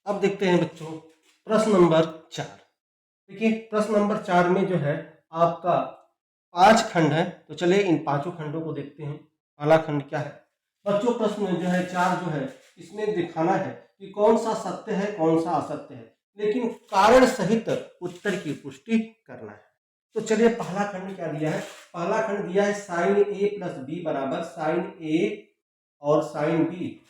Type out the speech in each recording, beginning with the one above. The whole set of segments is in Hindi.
अब देखते हैं बच्चों प्रश्न नंबर 4। देखिए प्रश्न नंबर 4 में जो है आपका 5 खंड है, तो चलिए इन 5 खंडों को देखते हैं। पहला खंड क्या है बच्चों? प्रश्न जो है 4 जो है इसमें दिखाना है कि कौन सा सत्य है कौन सा असत्य है, लेकिन कारण सहित उत्तर की पुष्टि करना है। तो चलिए पहला खंड क्या दिया है? पहला खंड दिया है साइन ए प्लस बी बराबर साइन ए और साइन बी।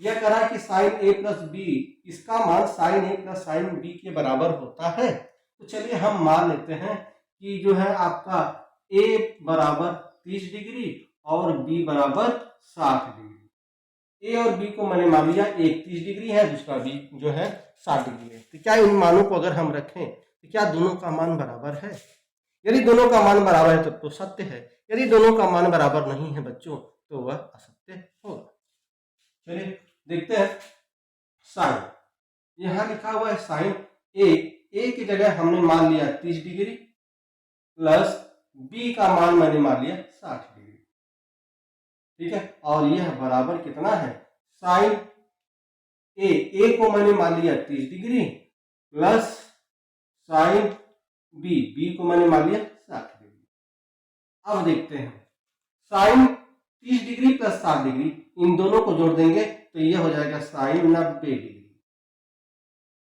यह करा कि साइन ए प्लस बी, इसका मान sign a plus sine b के बराबर होता है। तो चलिए हम मान लेते हैं कि जो है आपका ए बराबर 30 डिग्री और बी बराबर 60 डिग्री। ए और बी को मैंने मान लिया, एक 30 डिग्री है, दूसरा बी जो है 60 डिग्री है। तो क्या इन मानों को अगर हम रखें तो क्या दोनों का मान बराबर है? यदि दोनों का मान बराबर है तो सत्य है, यदि दोनों का मान बराबर नहीं है बच्चों तो वह असत्य होगा। चलिए देखते हैं साइन। यहां लिखा हुआ है साइन ए की जगह हमने मान लिया 30 डिग्री प्लस बी का मान मैंने मान लिया 60 डिग्री। ठीक है, और यह बराबर कितना है? साइन ए को मैंने मान लिया 30 डिग्री प्लस साइन बी को मैंने मान लिया 60 डिग्री। अब देखते हैं साइन 30 डिग्री प्लस 60 डिग्री, इन दोनों को जोड़ देंगे तो यह हो जाएगा साइन 90 डिग्री।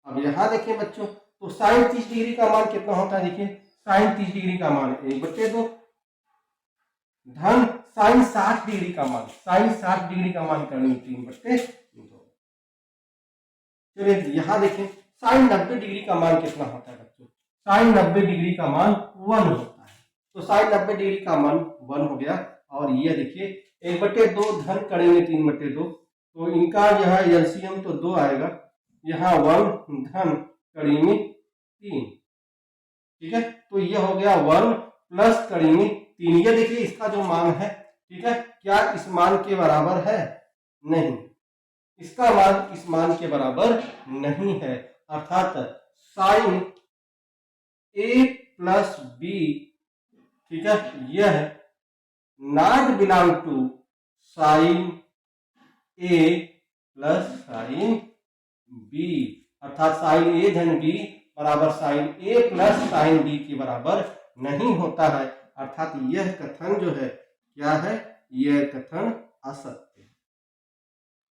अब यहां देखिए बच्चों, तो साइन 30 डिग्री का मान कितना होता है? देखिए साइन 30 डिग्री का मान 1/2 धन साइन 60 डिग्री का मान, साइन 60 डिग्री का मान करेंगे 3/2। चलिए यहां देखें साइन 90 डिग्री का मान कितना होता है बच्चों? साइन 90 डिग्री का मान 1 होता है। तो साइन 90 डिग्री का मान 1 हो गया, और ये देखिए 1/2 धन करेंगे 3/2, तो इनका यह एलसीएम तो 2 आएगा, यहाँ 1 धन करेंगे 3। ठीक है, तो यह हो गया 1 प्लस करेंगे 3। ये देखिए इसका जो मान है, ठीक है, क्या इस मान के बराबर है? नहीं, इसका मान इस मान के बराबर नहीं है, अर्थात साइन ए प्लस बी, ठीक है, यह not belong to sine a plus sine b, अर्थात साइन ए धन बी बराबर sine a plus sine b के बराबर नहीं होता है। अर्थात यह कथन जो है क्या है? यह कथन असत्य है।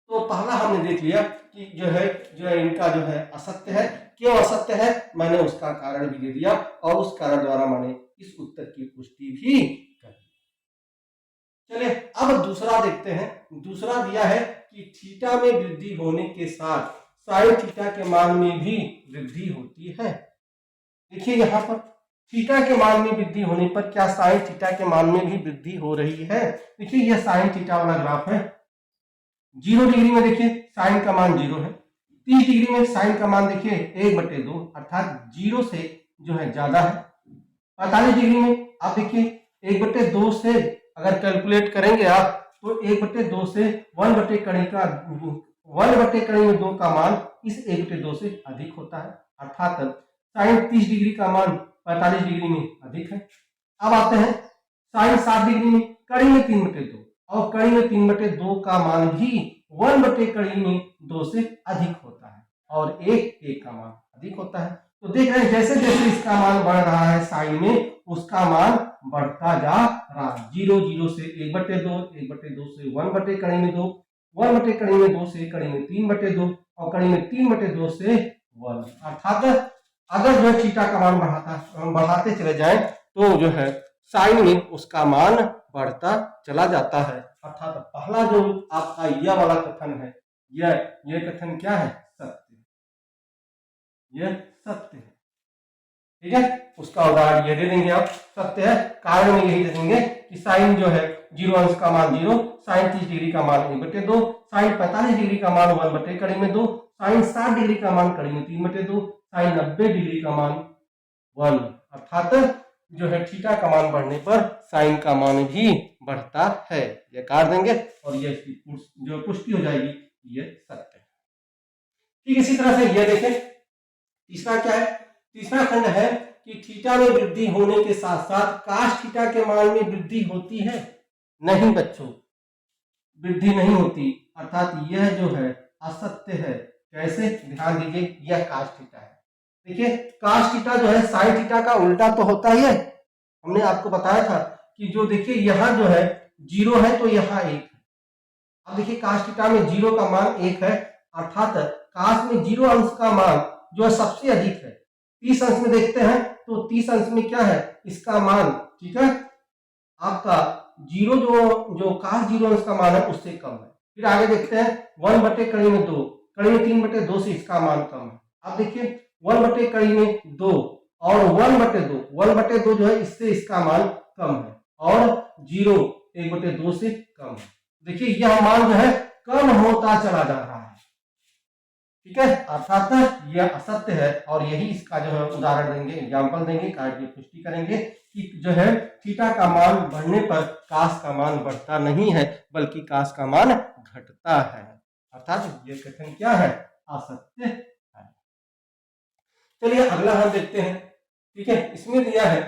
तो पहला हमने देख लिया कि जो है इनका जो है असत्य है। क्यों असत्य है मैंने उसका कारण भी दे दिया, और उस कारण द्वारा मैंने इस उत्तर की पुष्टि भी कर दी। चलिए अब दूसरा देखते हैं। दूसरा दिया है कि थीटा में वृद्धि होने के साथ साइन थीटा के मान में भी वृद्धि होती है। देखिए यहाँ पर थीटा के मान में वृद्धि होने पर क्या साइन थीटा के मान में भी वृद्धि हो रही है? देखिए यह साइन थीटा वाला ग्राफ है। 0 डिग्री में देखिए साइन का मान 0 है, 30 डिग्री में साइन का मान देखिए 1/2, अर्थात 0 से जो है ज्यादा है। 45 डिग्री में आप देखिए 1/2 से अगर कैलकुलेट करेंगे आप तो 1/2 से 1/2 का मान इस 1/2 से अधिक होता है, अर्थात साइन 30 डिग्री का मान 45 डिग्री में अधिक है। अब आते हैं साइन 60 डिग्री में कड़ी में 3/2, और कड़ी में 3/2 का मान भी 1/2 से अधिक होता है, और 1 का मान अधिक होता है। तो देख रहे हैं जैसे जैसे इसका मान बढ़ रहा है साइन में, उसका मान बढ़ता जा रहा है। 0 से 1/2, 1/2 से 1/2, 1/2 से कड़ी में 3/2, और कड़ी में 3/2 से 1। अर्थात अगर जो थीटा का मान बढ़ाते चले जाए तो जो है साइन में उसका मान बढ़ता चला जाता है। अर्थात पहला जो आपका यह वाला कथन है, यह कथन क्या है? सत्य, यह सत्य है। ठीक है, उसका उदाहरण ये दे देंगे आप, सत्य है। कारण में यही दे देंगे कि साइन जो है 0 अंश का मान 0, साइन 30 डिग्री का मान 1/2, साइन 45 डिग्री का मान 1/2, साइन 60 डिग्री का मान कड़ी में 3/2, साइन 90 डिग्री का मान 1। अर्थात जो है थीटा का मान बढ़ने पर साइन का मान भी बढ़ता है। यह काट देंगे और यह इसकी जो पुष्टि हो जाएगी, यह सत्य है। ठीक इसी तरह से यह देखें, तीसरा क्या है? तीसरा खंड है कि थीटा में वृद्धि होने के साथ साथ काश थीटा के मान में वृद्धि होती है। नहीं बच्चों, वृद्धि नहीं होती, अर्थात यह जो है असत्य है। कैसे, ध्यान दीजिए, यह cos थीटा है। देखिए cos थीटा जो है sin थीटा का उल्टा तो होता ही है। हमने आपको बताया था कि जो देखिए यहाँ जो है 0 है तो यहाँ 1 है। अब देखिए cos थीटा में 0 का मान 1 है, अर्थात cos में 0 अंश का मान जो है सबसे अधिक है। 30 अंश में देखते हैं तो 30 अंश में क्या है, इसका मान, ठीक है, आपका 0 जो cos 0 अंश का मान है उससे कम है। फिर आगे देखते हैं 1 बटे कड़ी में 2, कड़ी में 3 बटे 2 से इसका मान कम है। अब देखिए 1 बटे कड़ी में 2 और 1 बटे 2, 1 बटे 2 जो है इससे इसका मान कम है, और 0 1 बटे 2 से कम है। देखिए यह मान जो है कम होता चला जा रहा है, ठीक है, अर्थात यह असत्य है। और यही इसका जो है उदाहरण देंगे, एग्जाम्पल देंगे, कार्य की पुष्टि करेंगे कि जो है थीटा का मान बढ़ने पर cos का मान बढ़ता नहीं है बल्कि cos का मान घटता है, अर्थात यह कथन क्या है, असत्य है। चलिए अगला हम देखते हैं, ठीक है, इसमें दिया है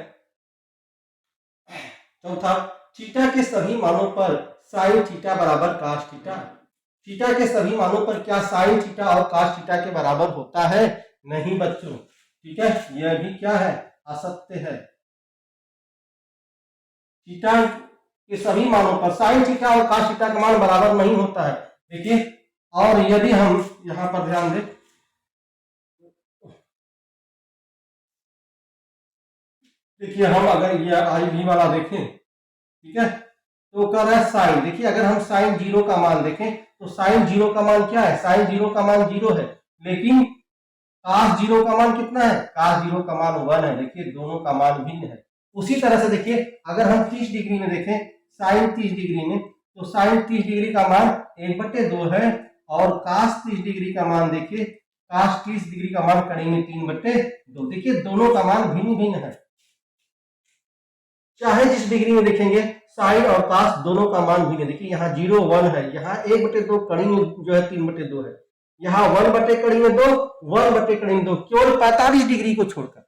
चौथा, थीटा के सभी मानों पर sin थीटा बराबर cos थीटा। थीटा के सभी मानों पर क्या sin थीटा और cos थीटा के बराबर होता है, नहीं बच्चों, ठीक है, यह भी क्या है, असत्य है। थीटा के सभी मानों पर sin थीटा और cos थीटा का मान बराबर नहीं होता है। देखिए, और यदि हम यहां पर ध्यान दें, देखिए हम अगर यह आई भी वाला देखें, ठीक है, तो कर रहा है साइन। देखिए अगर हम साइन 0 का मान देखें तो साइन 0 का मान क्या है, साइन 0 का मान 0 है, लेकिन cos 0 का मान कितना है, cos 0 का मान 1 है। देखिए दोनों का मान भिन्न है। उसी तरह से देखिए अगर हम 30 डिग्री में देखें, साइन 30 डिग्री में, तो साइन 30 डिग्री का मान 1/2 है, और cos 30 डिग्री का मान देखिए, cos 30 डिग्री का मान कड़ी में 3/2। देखिए दोनों का मान भिन्न भिन्न है, चाहे जिस डिग्री में देखेंगे साइन और cos दोनों का मान भिन्न है। देखिए यहाँ 0 1 है, यहाँ 1/2 कड़ी में जो है 3/2 है, यहाँ 1 बटे कड़ी में 2, 1 बटे कड़ी में 2, केवल 45 डिग्री को छोड़कर,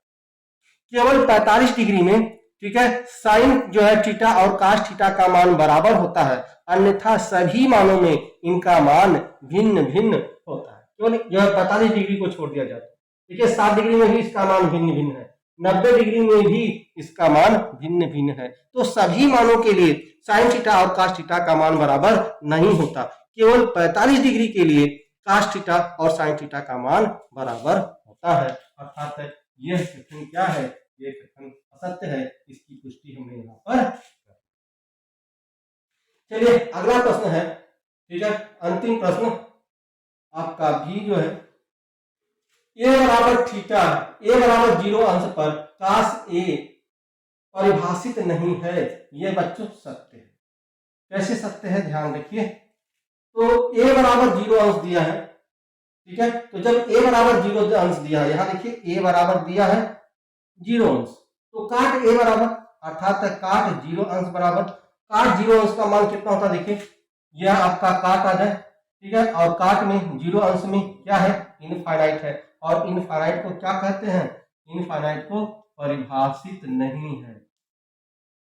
केवल 45 डिग्री में, ठीक है, साइन जो है थीटा और cos थीटा का मान बराबर होता है, अन्यथा सभी मानों में इनका मान भिन्न भिन्न होता है। केवल जो है 45 डिग्री को छोड़ दिया जाता है। देखिए 60 डिग्री में भी इसका मान भिन्न भिन्न है, 90 डिग्री में भी इसका मान भिन्न भिन्न है। तो सभी मानों के लिए साइन थीटा और cos थीटा का मान बराबर नहीं होता, केवल 45 डिग्री के लिए cos थीटा और sin थीटा का मान बराबर होता है, अर्थात यह कथन क्या है, यह कथन असत्य है। इसकी पुष्टि हमने यहाँ पर। चलिए अगला प्रश्न है, ठीक है, अंतिम प्रश्न आपका भी जो है, a बराबर थीटा, a बराबर 0 अंश पर cos a परिभाषित नहीं है, यह बच्चों सत्य है। कैसे सत्य है, ध्यान रखिए। तो a बराबर 0 अंश दिया है, ठीक है, तो जब a बराबर 0 अंश दिया है, यहाँ देखिए a बराबर दिया है 0 अंश, तो काट a बराबर, अर्थात काट 0 अंश बराबर, काट 0 अंश का मान कितना होता है, देखिए यह आपका काट आ जाए, ठीक है, और काट में 0 अंश में क्या है, इनफाइनाइट है, और इनफाइनाइट को क्या कहते हैं, इनफाइनाइट को परिभाषित नहीं है।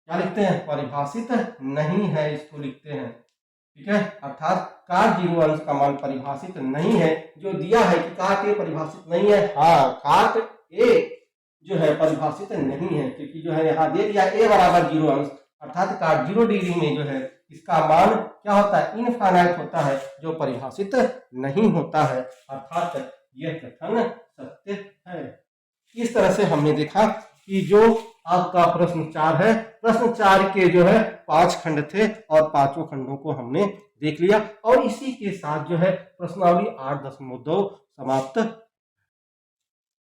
क्या लिखते हैं, परिभाषित नहीं है, इसको लिखते हैं, ठीक है, अर्थात काट 0 अंश का मान परिभाषित नहीं है। जो दिया है कि काट ए परिभाषित नहीं है, हाँ काट ए जो है परिभाषित नहीं है, क्योंकि जो है यहाँ दे दिया a बराबर 0 अंश, अर्थात काट 0 डिग्री में जो है इसका मान क्या होता है, इनफाइनाइट होता है, जो परिभाषित नहीं होता है, अर्थात यह कथन सत्य है। इस तरह से हमने देखा कि जो आपका प्रश्न 4 है, प्रश्न 4 के जो है 5 खंड थे और 5 खंडों को हमने देख लिया, और इसी के साथ जो है प्रश्नावली 8.2 समाप्त,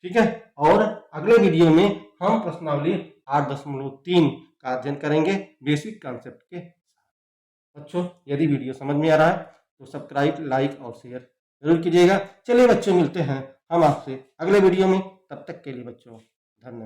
ठीक है। और अगले वीडियो में हम प्रश्नावली 8.3 का अध्ययन करेंगे बेसिक कॉन्सेप्ट के साथ। बच्चों यदि वीडियो समझ में आ रहा है तो सब्सक्राइब, लाइक और शेयर जरूर कीजिएगा। चलिए बच्चों मिलते हैं हम आपसे अगले वीडियो में, तब तक के लिए बच्चों धन्यवाद।